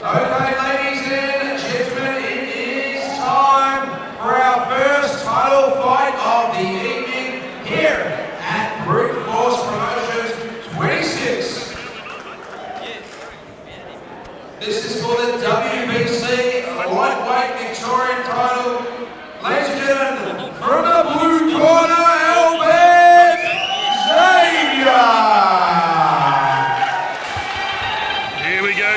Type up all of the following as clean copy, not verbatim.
Okay, ladies and gentlemen, it is time for our first title fight of the evening here at Brute Force Promotions 26. This is for the WBC Lightweight Victorian title. Ladies and gentlemen, from the blue corner,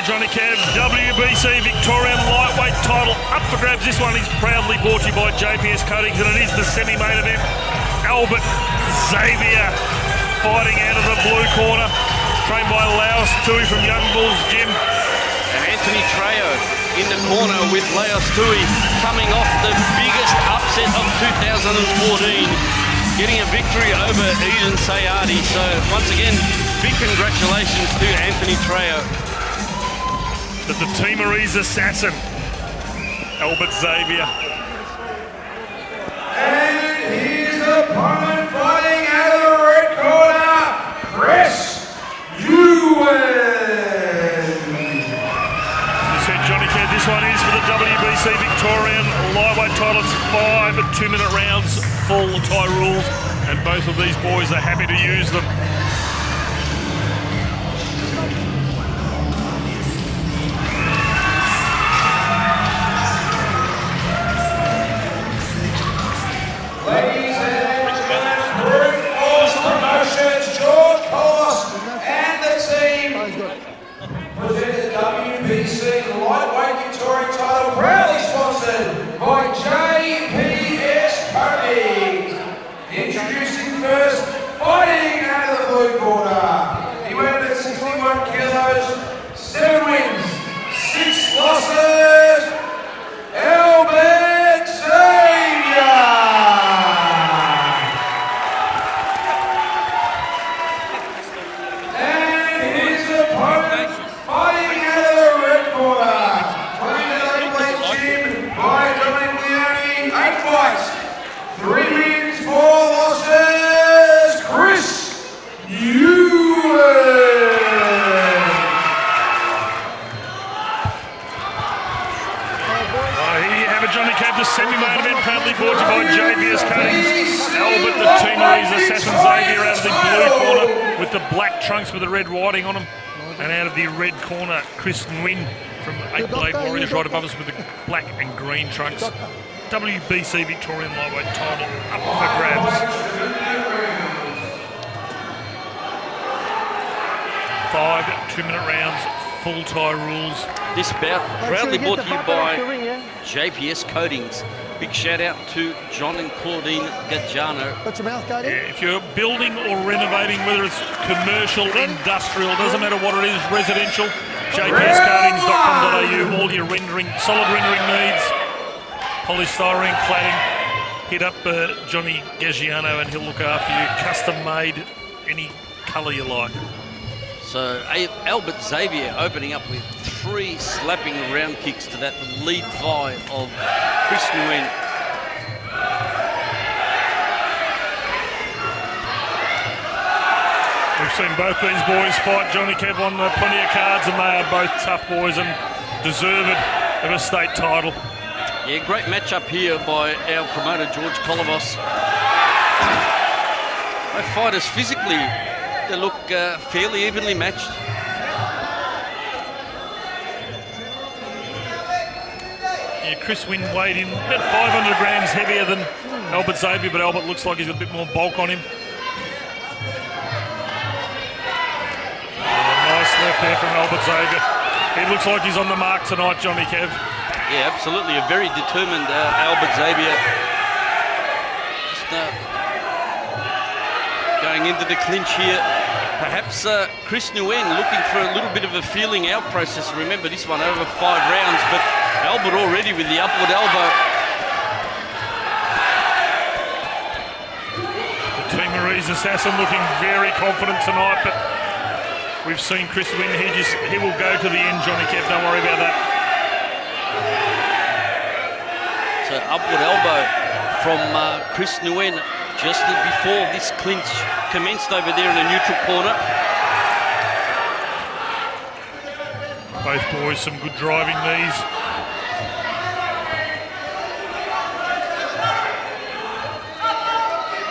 Johnny Kev, WBC Victorian Light Weight title up for grabs. This one is proudly brought to you by JPS Coatings, and it is the semi-main event. Albertxavier fighting out of the blue corner, trained by Laos Tui from Young Bulls Gym. And Anthony Trejo in the corner with Laos Tui, coming off the biggest upset of 2014, getting a victory over Eden Sayadi. So once again, big congratulations to Anthony Trejo. But the timoreseassassin, Albertxavier. And his opponent fighting out of the red corner, Chris Nguyen. As I said, Johnny Kev, this one is for the WBC Victorian Lightweight title. It's 5 2-minute rounds, full Thai rules, and both of these boys are happy to use them. Ladies and gentlemen, Brute Force Promotions, George Polis and the team present the WBC Lightweight Victorian title, proudly sponsored by JPS Coatings. Introducing first, fighting out of the blue corner. He weighed at 61 kilos, 7 wins, 6 losses, albertxavier. Semi-main event proudly brought to you by JPS Coatings. Albert, the timoreseassassin, Xavier out of the blue corner with the black trunks with the red writing on them. And out of the red corner, Chris Nguyen from 8 Blade Warriors right above us with the black and green trunks. WBC Victorian Lightweight title up for grabs. 5 2-minute rounds, full Thai rules. This bout proudly brought to you by JPS Coatings. Big shout out to John and Claudine Gajano. Got your mouth guard in? Yeah, if you're building or renovating, whether it's commercial, industrial, doesn't matter what it is, residential, jpscoatings.com.au, all your rendering, solid rendering needs, polystyrene, cladding, hit up Johnny Gajano and he'll look after you. Custom made, any colour you like. So Albertxavier opening up with 3 slapping round kicks to that lead thigh of Chris Nguyen. We've seen both these boys fight, Johnny Kev, on plenty of cards, and they are both tough boys and deserved of a state title. Yeah, great matchup here by our promoter, George Kolovos. Both fighters physically, they look fairly evenly matched. Yeah, Chris Nguyen weighed in about 500 grams heavier than Albertxavier, but Albert looks like he's got a bit more bulk on him. Nice left there from Albertxavier. He looks like he's on the mark tonight, Johnny Kev. Yeah, absolutely. A very determined Albertxavier. Just going into the clinch here. Perhaps Chris Nguyen looking for a little bit of a feeling out process. Remember, this one over 5 rounds, but Albert already with the upward elbow. The timoreseassassin looking very confident tonight, but we've seen Chris Nguyen. He will go to the end, Johnny Kev. Don't worry about that. So upward elbow from Chris Nguyen just before this clinch commenced over there in the neutral corner. Both boys some good driving knees.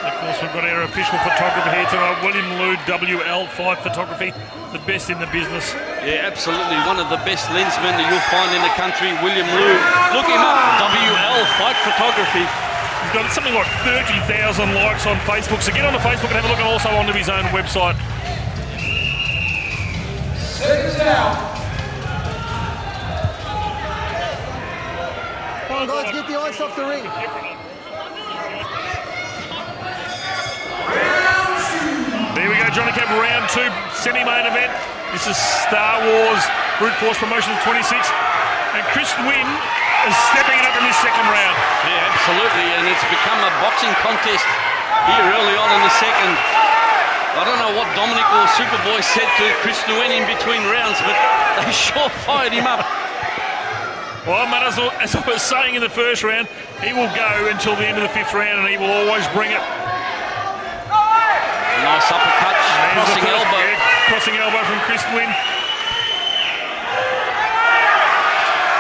Of course, we've got our official photographer here tonight, William Liu, WL5 Photography, the best in the business. Yeah, absolutely. One of the best lensmen that you'll find in the country, William Liu. Look him up, WL5 Photography. He's got something like 30,000 likes on Facebook, so get on the Facebook and have a look, and also onto his own website. Seconds out. Come on, guys, get the ice off the ring. There we go, Johnny Cap, round 2, semi-main event. This is Star Wars Brute Force Promotions 26. And Chris Nguyen is stepping it up in this second round. Yeah, absolutely, and it's become a boxing contest here early on in the second. I don't know what Dominic or Superboy said to Chris Nguyen in between rounds, but they sure fired him up. Well, Matt, as I was saying in the first round, he will go until the end of the 5th round, and he will always bring it. Nice uppercut, crossing elbow. Yeah, crossing elbow from Chris Nguyen.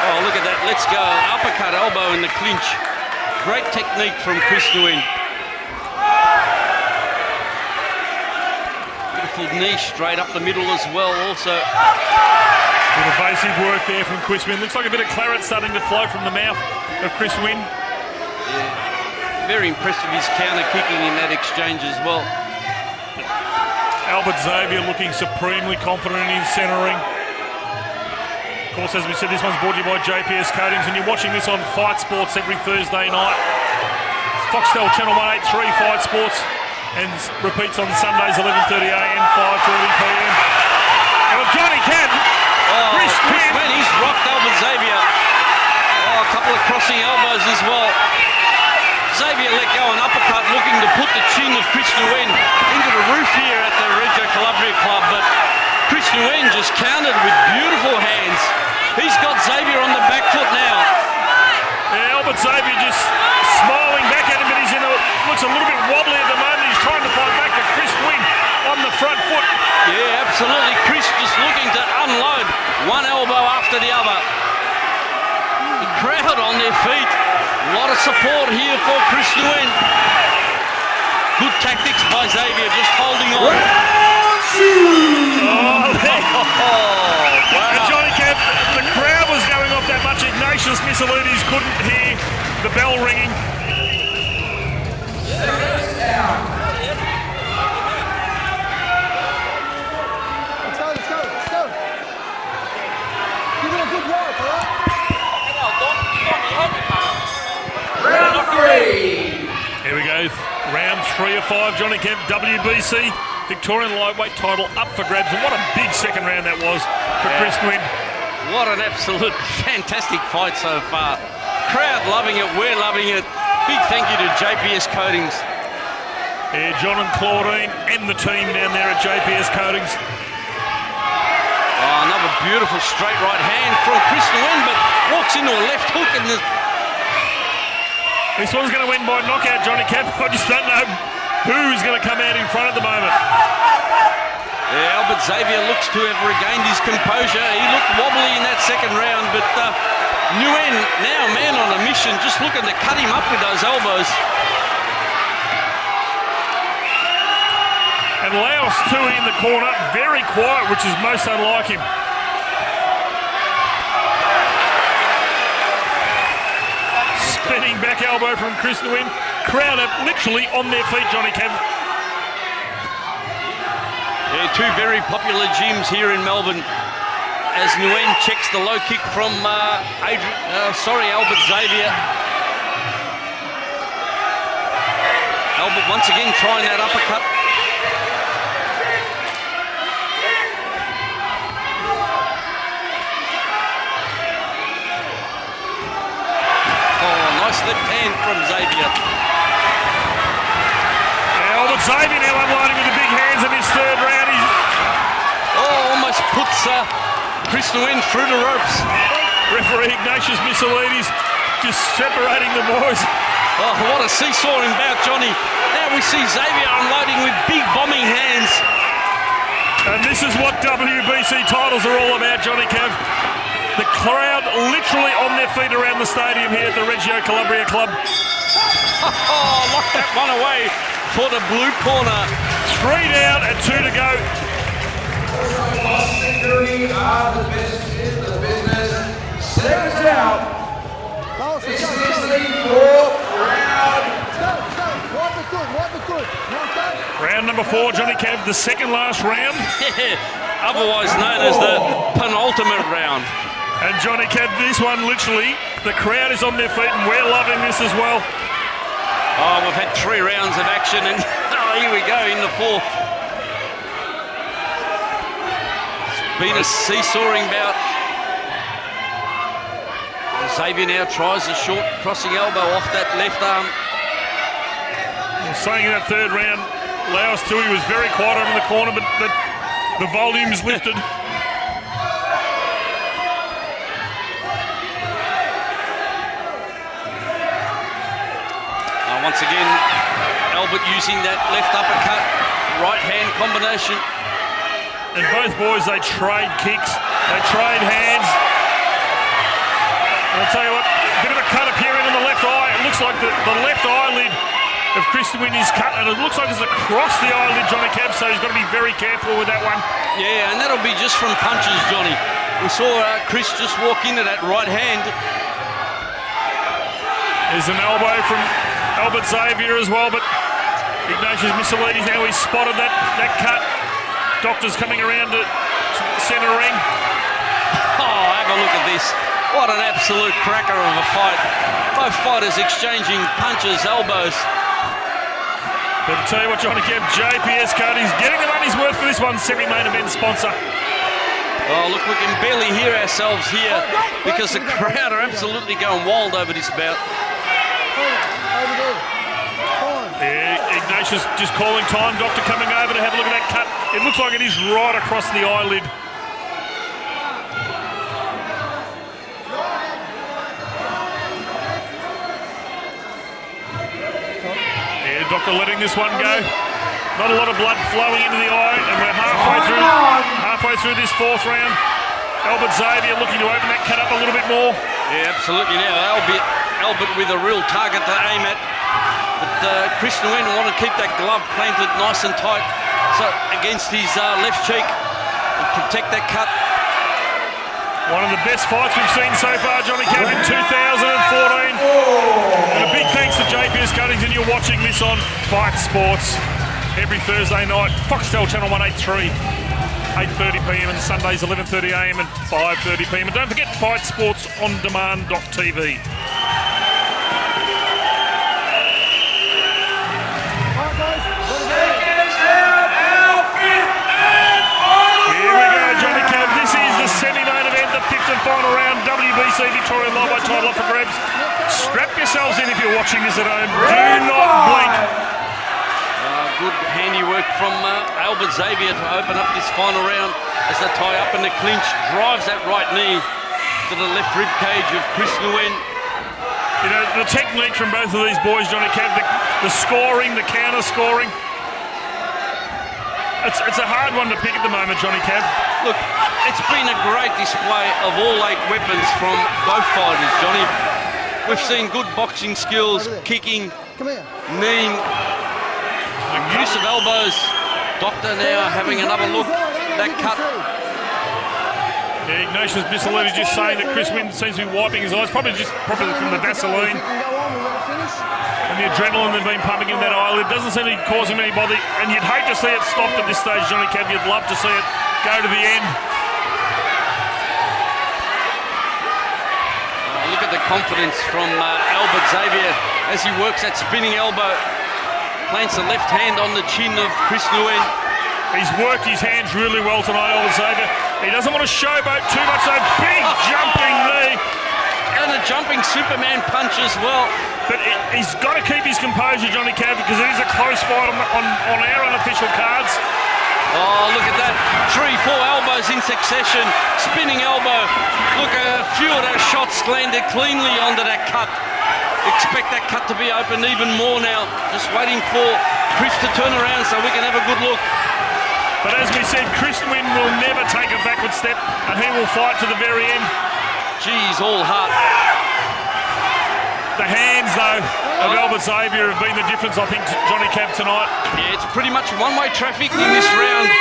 Oh, look at that. Let's go. Uppercut elbow in the clinch. Great technique from Chris Nguyen. Beautiful knee straight up the middle as well also. Good evasive work there from Chris Nguyen. Looks like a bit of claret starting to flow from the mouth of Chris Nguyen. Yeah. Very impressive, his counter kicking in that exchange as well. Xavier looking supremely confident in his centering. Of course, as we said, this one's brought to you by JPS Coatings, and you're watching this on Fight Sports every Thursday night. Foxtel Channel 183 Fight Sports, and repeats on Sundays 11:30am, 5:30pm. And Johnny Cap, Chris Nguyen, he's rocked Xavier. Oh, a couple of crossing elbows as well. Xavier let go an uppercut, looking to put the chin of Chris Nguyen into the roof here at the Reggio Calabria Club, but Chris Nguyen just countered with beautiful hands. He's got Xavier on the back foot now. Yeah, Xavier just smiling back at him, but he's looks a little bit wobbly at the moment. He's trying to fight back to Chris Nguyen on the front foot. Yeah, absolutely. Chris just looking to unload one elbow after the other. The crowd on their feet. A lot of support here for Chris Nguyen. Good tactics by Xavier, just holding on. Wow. And Johnny Cap, the crowd was going off that much. Ignatius Missoulides couldn't hear the bell ringing. Let's go. Give it a good work, all right? Round 3. Here we go, round 3 of 5. Johnny Kemp, WBC Victorian Light Weight title up for grabs, and what a big second round that was for Chris Nguyen. What an absolute fantastic fight so far. Crowd loving it, we're loving it. Big thank you to JPS Coatings. Yeah, John and Claudine and the team down there at JPS Coatings. Oh, another beautiful straight right hand from Chris Nguyen, but walks into a left hook and this one's going to win by knockout, Johnny Cap. I just don't know who's going to come out in front at the moment. Yeah, Xavier looks to have regained his composure. He looked wobbly in that second round, but Nguyen, now man on a mission, just looking to cut him up with those elbows. And Laos Tui in the corner, very quiet, which is most unlike him. Spinning back elbow from Chris Nguyen. Crowd are literally on their feet, Johnny Cap. Yeah, two very popular gyms here in Melbourne. As Nguyen checks the low kick from Xavier. Albert once again trying that uppercut. Oh, nice left hand from Xavier. Yeah, Xavier now unloading with the big hands in his third round. Almost puts Chris Nguyen through the ropes. Referee Ignatius Missoulides just separating the boys. Oh, what a seesawing bout, Johnny. Now we see Xavier unloading with big bombing hands. And this is what WBC titles are all about, Johnny Kev. The crowd literally on their feet around the stadium here at the Reggio Calabria Club. Oh, lock that one away for the blue corner. 3 down and 2 to go. Security are the best in the business. 7 out. This is the 4th round. Round number 4, Johnny Kev, the second last round. Otherwise known as the penultimate round. And Johnny Kev, this one literally, the crowd is on their feet and we're loving this as well. Oh, we've had 3 rounds of action and here we go in the 4th. It's been a seesawing bout. Xavier now tries a short crossing elbow off that left arm. Saying in that 3rd round, Laos Tui was very quiet over in the corner, but the volume's lifted. Once again, Albert using that left uppercut, right hand combination. And both boys, they trade kicks, they trade hands. And I'll tell you what, a bit of a cut appearing on the left eye. It looks like the left eyelid of Chris Nguyen is cut, and it looks like it's across the eyelid, Johnny Kev, so he's got to be very careful with that one. Yeah, and that'll be just from punches, Johnny. We saw Chris just walk into that right hand. There's an elbow from albertxavier as well, but Ignatius Missilides now, he's spotted that cut. Doctor's coming around to centre ring. Oh, have a look at this. What an absolute cracker of a fight. Both fighters exchanging punches, elbows. But I'll tell you what, Johnny Kev, JPS Coatings getting the money's worth for this one, semi-main event sponsor. Oh, look, we can barely hear ourselves here because the crowd are absolutely going wild over this bout. Yeah, Ignatius just calling time. Doctor coming over to have a look at that cut. It looks like it is right across the eyelid. Yeah, Doctor letting this one go. Not a lot of blood flowing into the eye, and we're halfway through this 4th round. albertxavier looking to open that cut up a little bit more. Yeah, absolutely. Now Albert with a real target to aim at. But Chris Nguyen want to keep that glove planted nice and tight so against his left cheek and protect that cut. One of the best fights we've seen so far, Johnny Kev, in 2014. And a big thanks to JPS Coatings, and you're watching this on Fight Sports every Thursday night, Foxtel Channel 183, 8:30pm, and Sundays 11:30am and 5:30pm. And don't forget FightSportsOnDemand.tv. Semi-main event, the 5th and final round, WBC Victorian Light Weight title up for grabs. Strap yourselves in if you're watching this at home. Do not blink. Good handiwork from albertxavier to open up this final round as they tie up in the clinch. Drives that right knee to the left rib cage of Chris Nguyen. You know, the technique from both of these boys, Johnny Kev, the scoring, the counter-scoring. It's a hard one to pick at the moment, Johnny Kev. Look, it's been a great display of all 8 weapons from both fighters, Johnny. We've seen good boxing skills, kicking, kneeing, use of elbows. Doctor now having another look at that cut. Yeah, Ignatius Missilides just saying that Chris Nguyen seems to be wiping his eyes, probably from the Vaseline. And the adrenaline they've been pumping in that eyelid doesn't seem to be causing him any bother. And you'd hate to see it stopped at this stage, Johnny Kev. You'd love to see it go to the end. Look at the confidence from albertxavier as he works that spinning elbow. Plants the left hand on the chin of Chris Nguyen. He's worked his hands really well tonight, albertxavier. He doesn't want to showboat too much, so big jumping knee. And a jumping Superman punch as well. But he's got to keep his composure, Johnny Kev, because it is a close fight on our unofficial cards. Oh, look at that. 3-4 elbows in succession. Spinning elbow. Look, a few of those shots landed cleanly onto that cut. Expect that cut to be open even more now. Just waiting for Chris to turn around so we can have a good look. But as we said, Chris Nguyen will never take a backward step, and he will fight to the very end. Geez, all heart. The hands, though, of Xavier have been the difference, I think, to Johnny Cab tonight. Yeah, it's pretty much one-way traffic in this round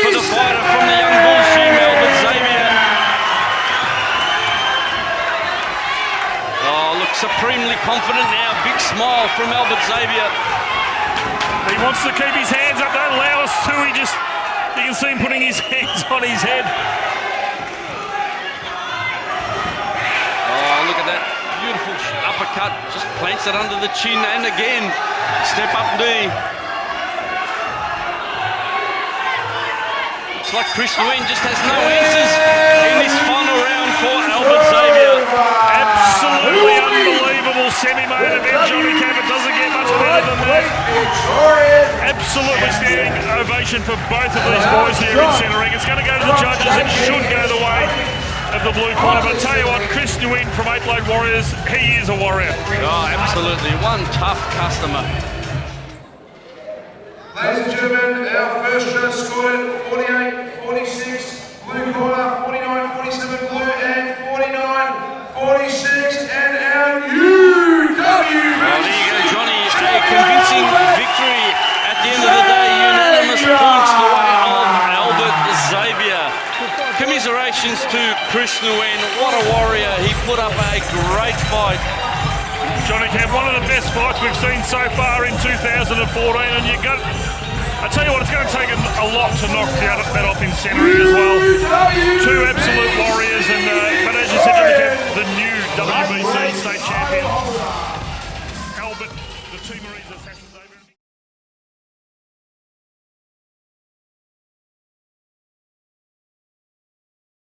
for the fighter from the young Bulls team, Xavier. Oh, look, supremely confident now. Big smile from Xavier. He wants to keep his hands up. Don't allow us to. You can see him putting his hands on his head. Oh, look at that. Beautiful uppercut. Just plants it under the chin. And again, step up knee. Looks like Chris Nguyen just has no answers in this final round for Xavier. Absolutely unbelievable semi-main event, Johnny Cab. It doesn't get much better than that. Absolutely standing ovation for both of these boys here in centre ring. It's going to go to the judges. It should go the way of the blue corner. But I tell you what, Chris Nguyen from Eight-Blade Warriors, he is a warrior. Oh, absolutely. One tough customer. Ladies and gentlemen, our first shot scored 48-46, blue corner, 49-47 blue, and 49-46, and our UW. Well, there you go, Johnny. A convincing victory at the end of the day. Unanimous points the way of Xavier. Commiserations to Chris Nguyen. What a warrior. He put up a great fight. Johnny Cab, one of the best fights we've seen so far in 2014, and I tell you what, it's going to take a lot to knock that off in centre ring as well. Two absolute warriors, but as you said, Johnny Cab, the new WBC state champion, Albert, the Timoreseassassin.